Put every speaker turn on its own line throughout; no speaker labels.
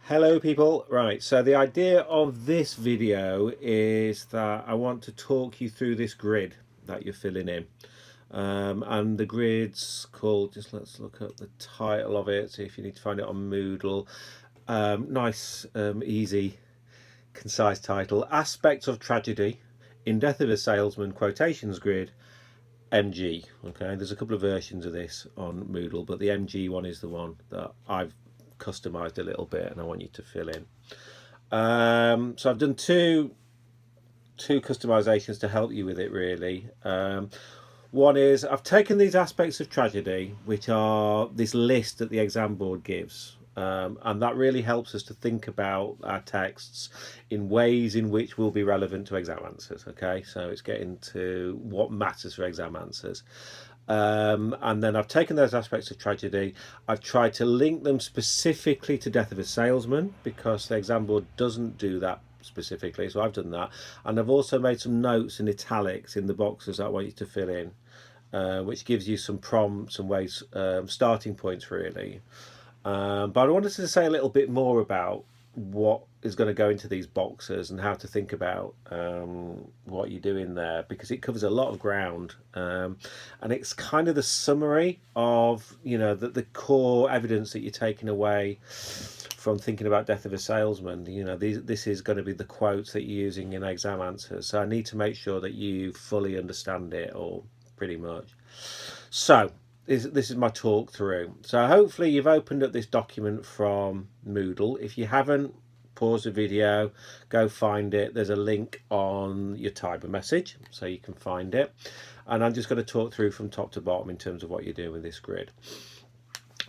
Hello people, right, so the idea of this video is that I want to talk you through this grid that you're filling in. And the grid's called, just let's look at the title of it, see if you need to find it on Moodle. Nice, easy, concise title. Aspects of Tragedy in Death of a Salesman quotations grid, MG. Okay, there's a couple of versions of this on Moodle, but the MG one is the one that I've customized a little bit and I want you to fill in. So I've done two customizations to help you with it really. One is I've taken these aspects of tragedy, which are this list that the exam board gives, and that really helps us to think about our texts in ways in which will be relevant to exam answers. Okay, so it's getting to what matters for exam answers. And then I've taken those aspects of tragedy, I've tried to link them specifically to Death of a Salesman because the exam board doesn't do that specifically, so I've done that. And I've also made some notes in italics in the boxes that I want you to fill in, which gives you some prompts and ways, starting points really. But I wanted to say a little bit more about what is going to go into these boxes and how to think about what you do in there, because it covers a lot of ground, and it's kind of the summary of the core evidence that you're taking away from thinking about Death of a Salesman. This is going to be the quotes that you're using in exam answers, so I need to make sure that you fully understand it, or pretty much. So this is my talk through. So hopefully you've opened up this document from Moodle. If you haven't, pause the video, go find it. There's a link on your timer message so you can find it. And I'm just going to talk through from top to bottom in terms of what you're doing with this grid.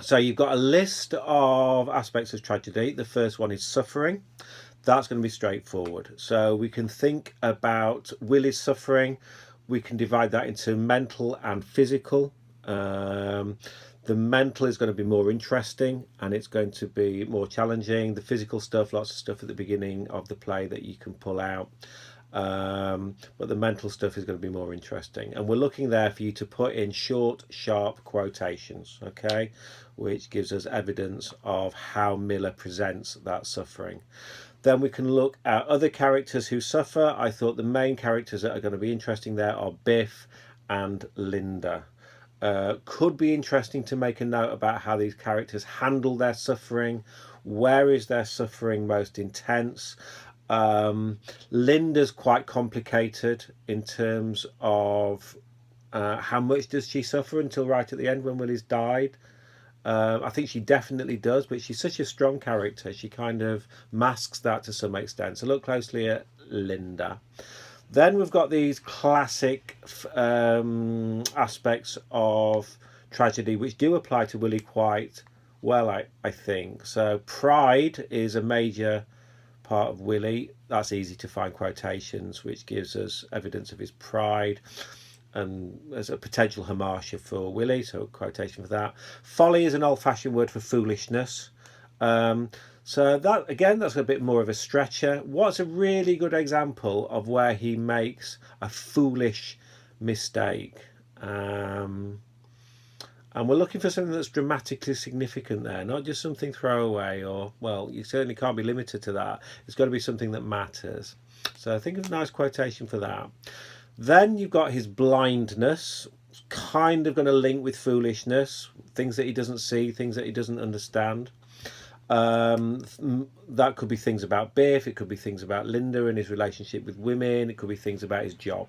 So you've got a list of aspects of tragedy. The first one is suffering. That's going to be straightforward. So we can think about Willie's suffering. We can divide that into mental and physical. The mental is going to be more interesting and it's going to be more challenging. The physical stuff, lots of stuff at the beginning of the play that you can pull out. But the mental stuff is going to be more interesting. And we're looking there for you to put in short, sharp quotations, okay, which gives us evidence of how Miller presents that suffering. Then we can look at other characters who suffer. I thought the main characters that are going to be interesting there are Biff and Linda. Could be interesting to make a note about how these characters handle their suffering. Where is their suffering most intense? Linda's quite complicated in terms of how much does she suffer until right at the end when Willie's died. I think she definitely does, but she's such a strong character, she kind of masks that to some extent. So look closely at Linda. Then we've got these classic aspects of tragedy which do apply to Willie quite well, I think. So pride is a major part of Willie. That's easy to find quotations, which gives us evidence of his pride. And there's a potential hamartia for Willie, so a quotation for that. Folly is an old-fashioned word for foolishness. So that, again, that's a bit more of a stretcher. What's a really good example of where he makes a foolish mistake? And we're looking for something that's dramatically significant there, not just something throwaway, or, well, you certainly can't be limited to that. It's got to be something that matters. So think of a nice quotation for that. Then you've got his blindness, kind of going to link with foolishness, things that he doesn't see, things that he doesn't understand. That could be things about Biff, it could be things about Linda and his relationship with women, it could be things about his job.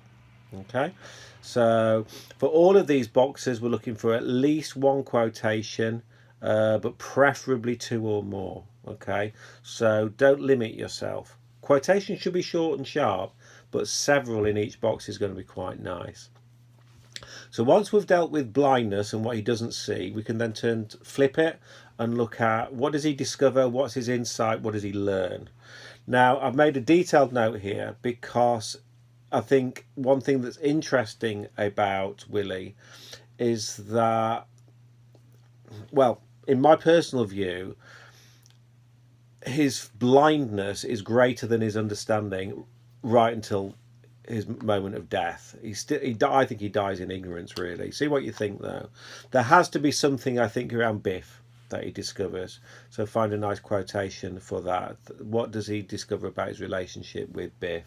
Okay, so for all of these boxes we're looking for at least one quotation, but preferably two or more. Okay, so don't limit yourself. Quotations should be short and sharp, but several in each box is going to be quite nice. So once we've dealt with blindness and what he doesn't see, we can then flip it and look at what does he discover, what's his insight, what does he learn. Now I've made a detailed note here because I think one thing that's interesting about Willie is that, well, in my personal view, his blindness is greater than his understanding right until his moment of death. I think he dies in ignorance, really. See what you think, though. There has to be something, I think, around Biff that he discovers. So find a nice quotation for that. What does he discover about his relationship with Biff?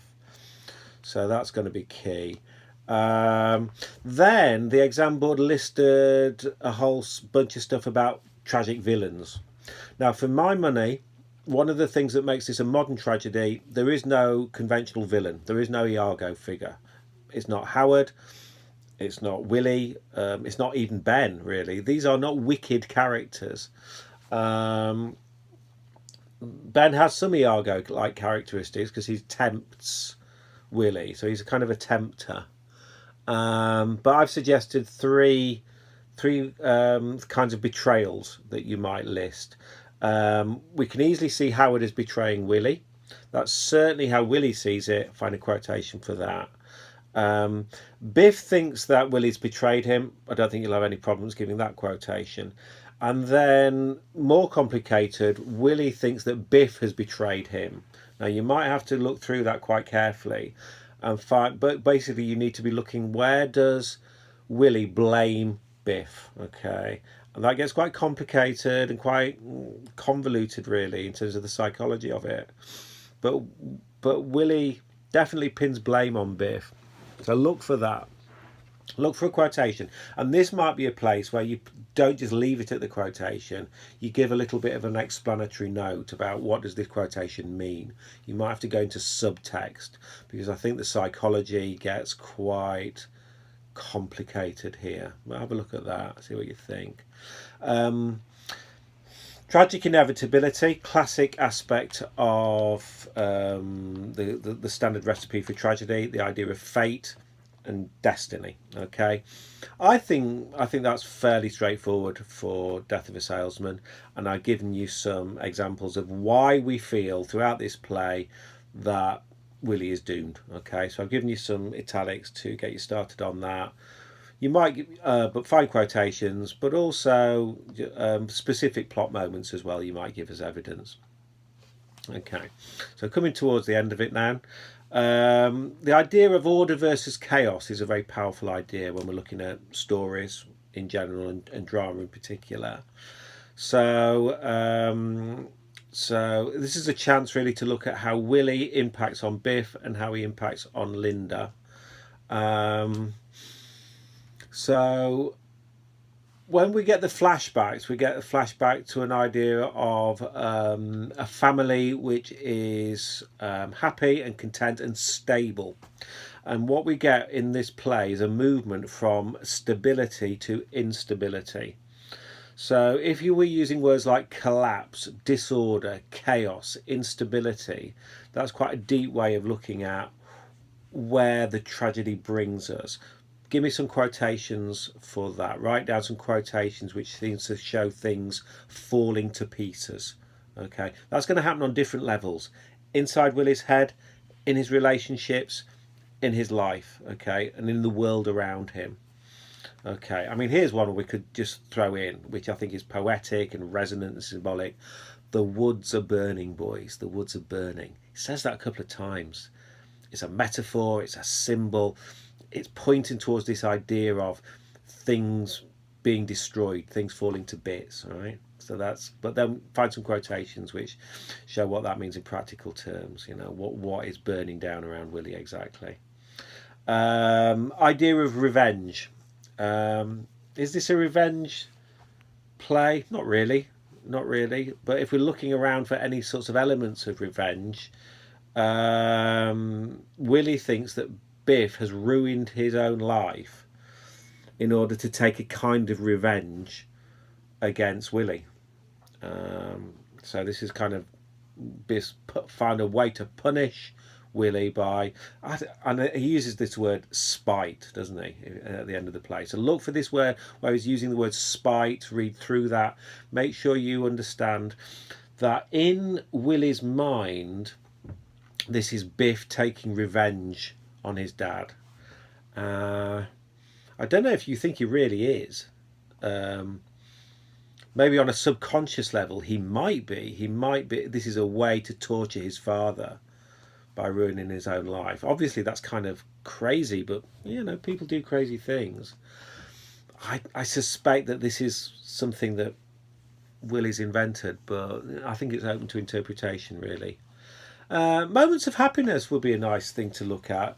So that's going to be key. Then the exam board listed a whole bunch of stuff about tragic villains. Now, for my money, one of the things that makes this a modern tragedy, there is no conventional villain. There is no Iago figure. It's not Howard. It's not Willie. It's not even Ben, really. These are not wicked characters. Ben has some Iago-like characteristics because he tempts Willie. So he's a kind of a tempter. But I've suggested three kinds of betrayals that you might list. We can easily see Howard as betraying Willie. That's certainly how Willie sees it. Find a quotation for that. Biff thinks that Willie's betrayed him. I don't think you'll have any problems giving that quotation. And then, more complicated, Willie thinks that Biff has betrayed him. Now, you might have to look through that quite carefully and find, but basically you need to be looking, where does Willie blame Biff? Okay, and that gets quite complicated and quite convoluted, really, in terms of the psychology of it. But Willie definitely pins blame on Biff. So look for that. Look for a quotation. And this might be a place where you don't just leave it at the quotation. You give a little bit of an explanatory note about what does this quotation mean. You might have to go into subtext, because I think the psychology gets quite complicated here. Well, have a look at that, see what you think. Tragic inevitability, classic aspect of the standard recipe for tragedy, the idea of fate and destiny. Okay, I think that's fairly straightforward for Death of a Salesman, and I've given you some examples of why we feel throughout this play that Willie is doomed. Okay, so I've given you some italics to get you started on that. You might but find quotations, but also specific plot moments as well you might give as evidence. Okay, so coming towards the end of it now. The idea of order versus chaos is a very powerful idea when we're looking at stories in general and drama in particular. So this is a chance really to look at how Willie impacts on Biff and how he impacts on Linda. So when we get the flashbacks, we get a flashback to an idea of a family which is happy and content and stable. And what we get in this play is a movement from stability to instability. So if you were using words like collapse, disorder, chaos, instability, that's quite a deep way of looking at where the tragedy brings us. Give me some quotations for that. Write down some quotations which seem to show things falling to pieces. Okay, that's going to happen on different levels. Inside Willie's head, in his relationships, in his life, okay, and in the world around him. Okay, I mean, here's one we could just throw in, which I think is poetic and resonant and symbolic. The woods are burning, boys. The woods are burning. He says that a couple of times. It's a metaphor. It's a symbol. It's pointing towards this idea of things being destroyed, things falling to bits. All right. So that's. But then find some quotations which show what that means in practical terms. You know, what is burning down around Willie exactly. Idea of revenge. Is this a revenge play? Not really. But if we're looking around for any sorts of elements of revenge, Willie thinks that Biff has ruined his own life in order to take a kind of revenge against Willie. So this is kind of Biff find a way to punish Willie by, and he uses this word spite, doesn't he, at the end of the play. So look for this word where he's using the word spite. Read through that. Make sure you understand that in Willie's mind, this is Biff taking revenge on his dad. I don't know if you think he really is. Maybe on a subconscious level, he might be. This is a way to torture his father by ruining his own life. Obviously, that's kind of crazy, but you know, people do crazy things. I suspect that this is something that Willie's invented, but I think it's open to interpretation, really. Moments of happiness would be a nice thing to look at.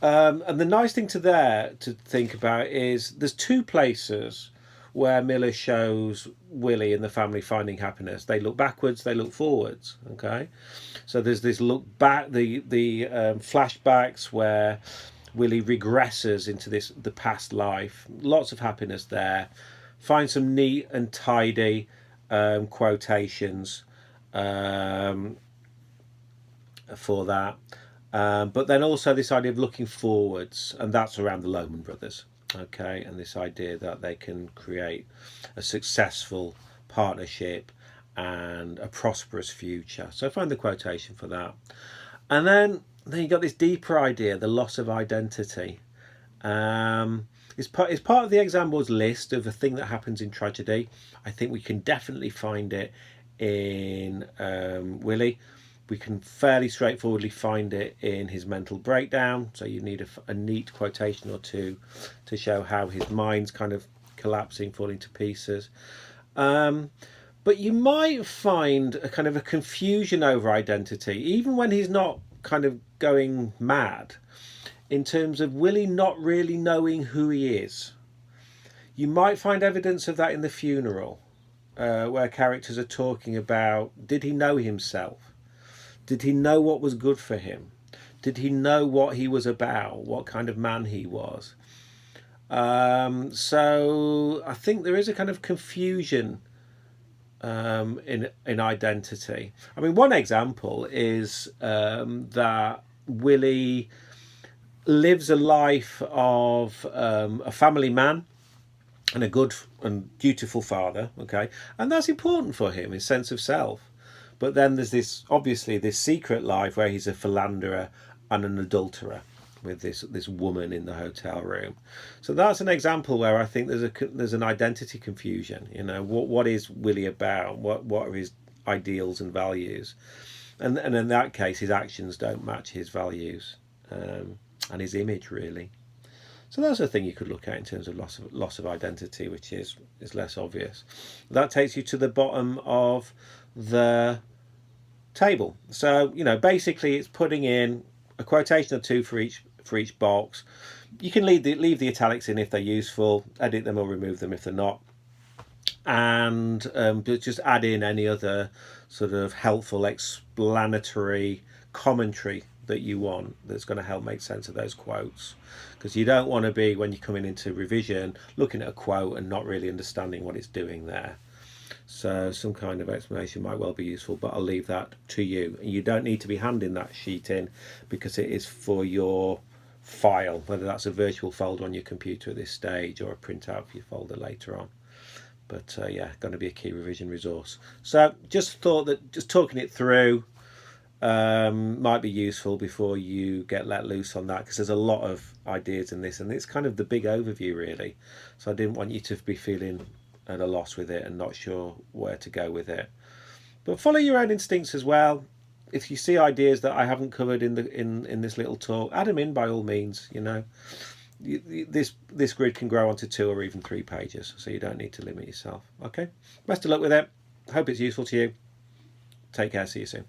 And the nice thing to think about is there's two places where Miller shows Willie and the family finding happiness. They look backwards, they look forwards. Okay, so there's this look back, the flashbacks where Willie regresses into the past life. Lots of happiness there. Find some neat and tidy quotations for that. But then also this idea of looking forwards, and that's around the Lohman brothers, okay, and this idea that they can create a successful partnership and a prosperous future. So find the quotation for that. And then you got this deeper idea, the loss of identity. It's part of the exam board's list of a thing that happens in tragedy. I think we can definitely find it in Willie. We can fairly straightforwardly find it in his mental breakdown. So you need a neat quotation or two to show how his mind's kind of collapsing, falling to pieces. But you might find a kind of a confusion over identity, even when he's not kind of going mad, in terms of Willie not really knowing who he is. You might find evidence of that in the funeral, where characters are talking about, did he know himself? Did he know what was good for him? Did he know what he was about? What kind of man he was? So I think there is a kind of confusion in identity. I mean, one example is that Willie lives a life of a family man and a good and dutiful father, okay, and that's important for him, his sense of self. But then there's this secret life where he's a philanderer and an adulterer with this woman in the hotel room. So that's an example where I think there's an identity confusion. You know, what is Willie about? What are his ideals and values? And in that case, his actions don't match his values and his image, really. So that's a thing you could look at in terms of loss of identity, which is less obvious. That takes you to the bottom of the table. So basically, it's putting in a quotation or two for each box. You can leave the italics in if they're useful, edit them or remove them if they're not, and just add in any other sort of helpful explanatory commentary that you want that's going to help make sense of those quotes, because you don't want to be, when you're coming into revision, looking at a quote and not really understanding what it's doing there. So some kind of explanation might well be useful, but I'll leave that to you. You don't need to be handing that sheet in, because it is for your file, whether that's a virtual folder on your computer at this stage or a printout for your folder later on. But yeah, going to be a key revision resource. So just thought that just talking it through might be useful before you get let loose on that, because there's a lot of ideas in this, and it's kind of the big overview, really. So I didn't want you to be feeling at a loss with it and not sure where to go with it. But follow your own instincts as well. If you see ideas that I haven't covered in this little talk, add them in by all means. This grid can grow onto 2 or even 3 pages, so you don't need to limit yourself. Okay, best of luck with it. Hope it's useful to you. Take care. See you soon.